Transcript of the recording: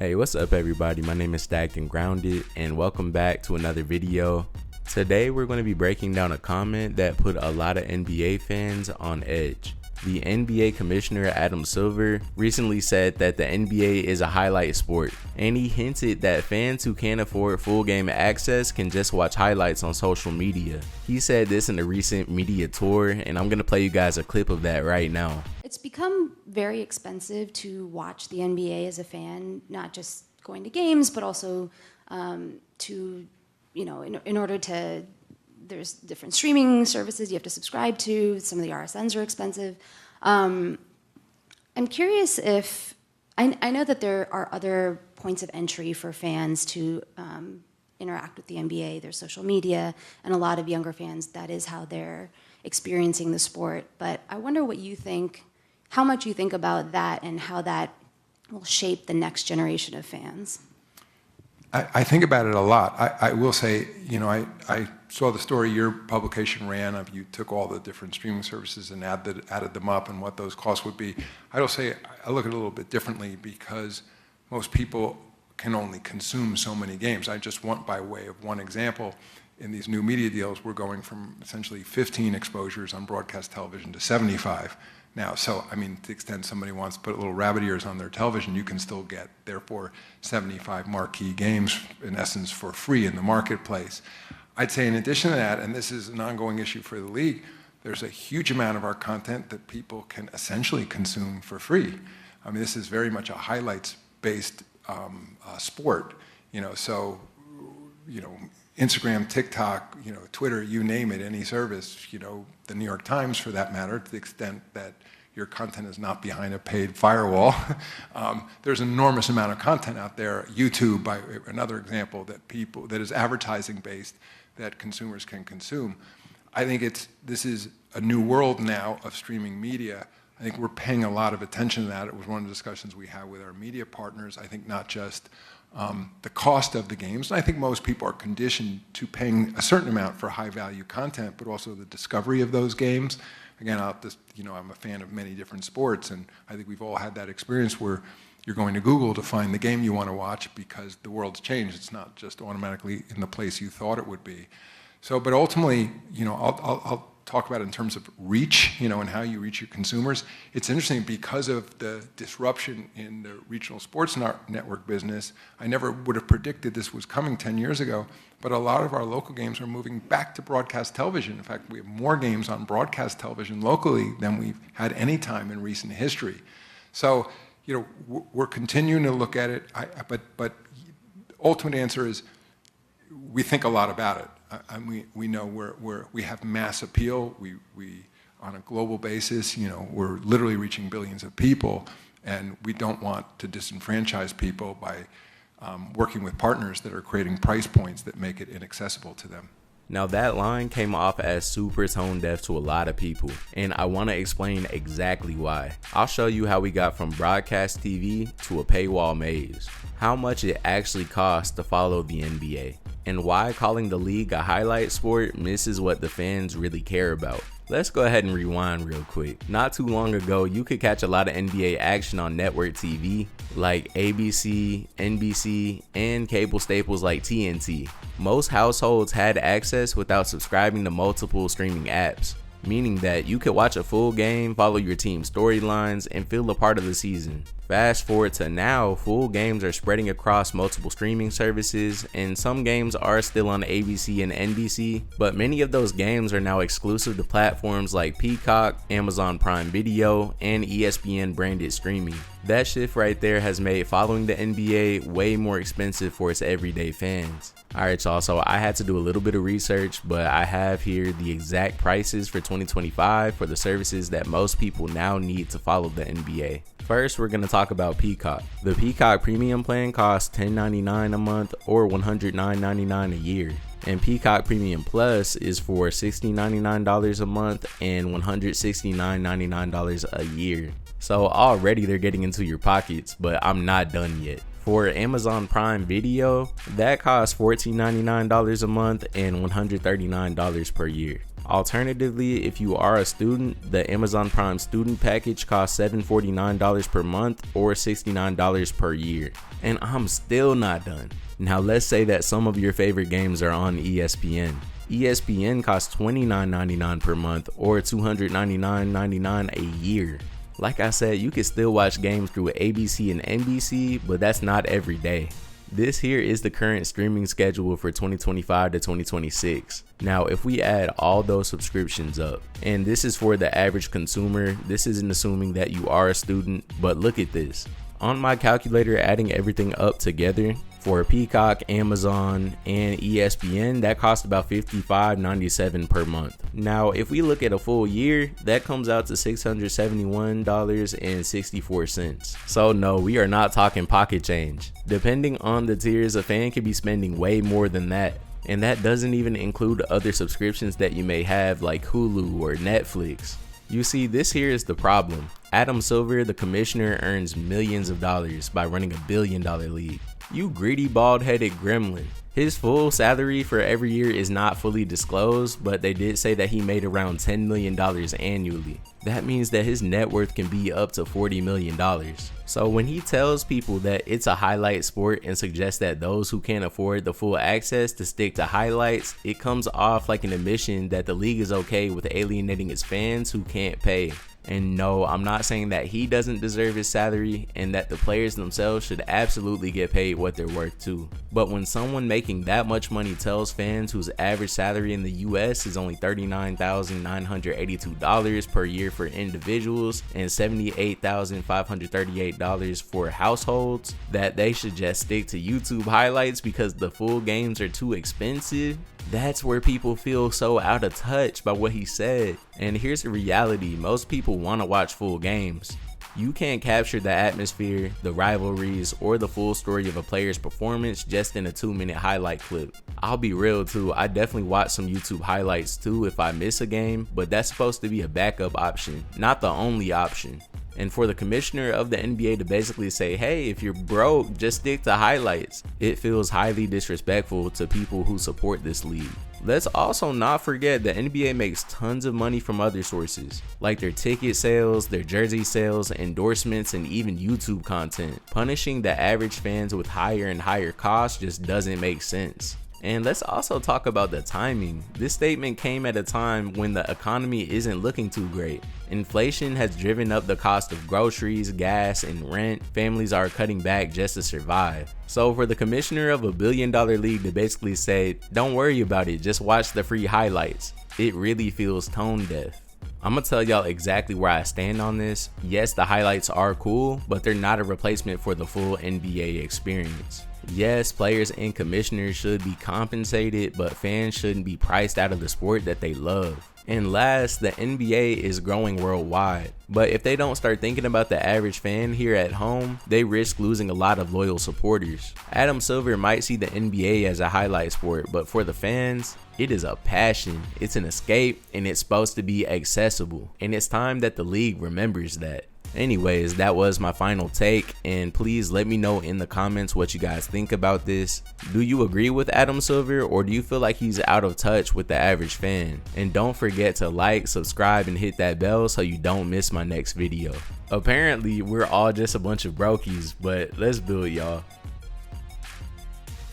Hey, what's up everybody? My name is Stacked and Grounded and welcome back to another video. Today we're going to be breaking down a comment that put a lot of NBA fans on edge. The NBA commissioner Adam Silver recently said that the NBA is a highlight sport, and he hinted that fans who can't afford full game access can just watch highlights on social media. He said this in a recent media tour, and I'm going to play you guys a clip of that right now. It's become very expensive to watch the NBA as a fan, not just going to games, but also in order to, there's different streaming services you have to subscribe to. Some of the RSNs are expensive. I'm curious if, I know that there are other points of entry for fans to interact with the NBA. There's social media, and a lot of younger fans, that is how they're experiencing the sport. But I wonder what you think, how much you think about that and how that will shape the next generation of fans. I think about it a lot. I will say, I saw the story your publication ran of you took all the different streaming services and added them up and what those costs would be. I will say I look at it a little bit differently because most people can only consume so many games. I just want, by way of one example, in these new media deals, we're going from essentially 15 exposures on broadcast television to 75. Now, so, to the extent somebody wants to put little rabbit ears on their television, you can still get, therefore, 75 marquee games, in essence, for free in the marketplace. I'd say in addition to that, and this is an ongoing issue for the league, there's a huge amount of our content that people can essentially consume for free. This is very much a highlights-based sport. Instagram, TikTok, Twitter, you name it, any service, the New York Times for that matter, to the extent that your content is not behind a paid firewall. There's an enormous amount of content out there. YouTube, by another example, that is advertising based that consumers can consume. I think this is a new world now of streaming media. I think we're paying a lot of attention to that. It was one of the discussions we had with our media partners. I think not just the cost of the games. And I think most people are conditioned to paying a certain amount for high-value content, but also the discovery of those games. Again, I'm a fan of many different sports, and I think we've all had that experience where you're going to Google to find the game you want to watch because the world's changed. It's not just automatically in the place you thought it would be. So, but ultimately, I'll talk about it in terms of reach, and how you reach your consumers. It's interesting because of the disruption in the regional sports network business. I never would have predicted this was coming 10 years ago, but a lot of our local games are moving back to broadcast television. In fact, we have more games on broadcast television locally than we've had any time in recent history. So, we're continuing to look at it, but ultimate answer is we think a lot about it. We know we have mass appeal. We on a global basis, we're literally reaching billions of people, and we don't want to disenfranchise people by working with partners that are creating price points that make it inaccessible to them. Now that line came off as super tone deaf to a lot of people, and I want to explain exactly why. I'll show you how we got from broadcast TV to a paywall maze, how much it actually costs to follow the NBA, and why calling the league a highlight sport misses what the fans really care about. Let's go ahead and rewind real quick. Not too long ago, you could catch a lot of NBA action on network TV like ABC, NBC, and cable staples like TNT. Most households had access without subscribing to multiple streaming apps, meaning that you could watch a full game, follow your team's storylines, and feel a part of the season. Fast forward to now, full games are spreading across multiple streaming services, and some games are still on ABC and NBC, but many of those games are now exclusive to platforms like Peacock, Amazon Prime Video, and ESPN branded streaming. That shift right there has made following the NBA way more expensive for its everyday fans. Alright y'all, so I had to do a little bit of research, but I have here the exact prices for 2025 for the services that most people now need to follow the NBA. First, we're going to talk about Peacock. The Peacock Premium plan costs $10.99 a month or $109.99 a year. And Peacock Premium Plus is for $60.99 a month and $169.99 a year. So already they're getting into your pockets, but I'm not done yet. For Amazon Prime Video, that costs $14.99 a month and $139 per year. Alternatively, if you are a student, the Amazon Prime student package costs $749 per month or $69 per year. And I'm still not done. Now let's say that some of your favorite games are on ESPN. ESPN costs $29.99 per month or $299.99 a year. Like I said, you can still watch games through ABC and NBC, but that's not every day. This here is the current streaming schedule for 2025 to 2026. Now, if we add all those subscriptions up, and this is for the average consumer, this isn't assuming that you are a student, but look at this. On my calculator, adding everything up together, for Peacock, Amazon, and ESPN, that costs about $55.97 per month. Now, if we look at a full year, that comes out to $671.64. So no, we are not talking pocket change. Depending on the tiers, a fan could be spending way more than that. And that doesn't even include other subscriptions that you may have like Hulu or Netflix. You see, this here is the problem. Adam Silver, the commissioner, earns millions of dollars by running $1 billion league. You greedy bald-headed gremlin. His full salary for every year is not fully disclosed, but they did say that he made around $10 million annually. That means that his net worth can be up to $40 million. So when he tells people that it's a highlight sport and suggests that those who can't afford the full access to stick to highlights, it comes off like an admission that the league is okay with alienating its fans who can't pay. And no, I'm not saying that he doesn't deserve his salary and that the players themselves should absolutely get paid what they're worth too. But when someone making that much money tells fans whose average salary in the US is only $39,982 per year for individuals and $78,538 for households that they should just stick to YouTube highlights because the full games are too expensive, that's where people feel so out of touch by what he said. And here's the reality, most people want to watch full games. You can't capture the atmosphere, the rivalries, or the full story of a player's performance just in a 2-minute highlight clip. I'll be real too, I definitely watch some YouTube highlights too if I miss a game, but that's supposed to be a backup option, not the only option. And for the commissioner of the NBA to basically say, hey, if you're broke, just stick to highlights, it feels highly disrespectful to people who support this league. Let's also not forget the NBA makes tons of money from other sources, like their ticket sales, their jersey sales, endorsements, and even YouTube content. Punishing the average fans with higher and higher costs just doesn't make sense. And let's also talk about the timing. This statement came at a time when the economy isn't looking too great. Inflation has driven up the cost of groceries, gas, and rent. Families are cutting back just to survive. So for the commissioner of $1 billion league to basically say, don't worry about it, just watch the free highlights, it really feels tone deaf. I'm gonna tell y'all exactly where I stand on this. Yes, the highlights are cool, but they're not a replacement for the full NBA experience. Yes, players and commissioners should be compensated, but fans shouldn't be priced out of the sport that they love. And last, the NBA is growing worldwide, but if they don't start thinking about the average fan here at home, they risk losing a lot of loyal supporters. Adam Silver might see the NBA as a highlight sport, but for the fans, it is a passion, it's an escape, and it's supposed to be accessible. And it's time that the league remembers that. Anyways, that was my final take, and please let me know in the comments what you guys think about this. Do you agree with Adam Silver, or do you feel like he's out of touch with the average fan? And don't forget to like, subscribe, and hit that bell so you don't miss my next video. Apparently, we're all just a bunch of brokies, but let's build, y'all.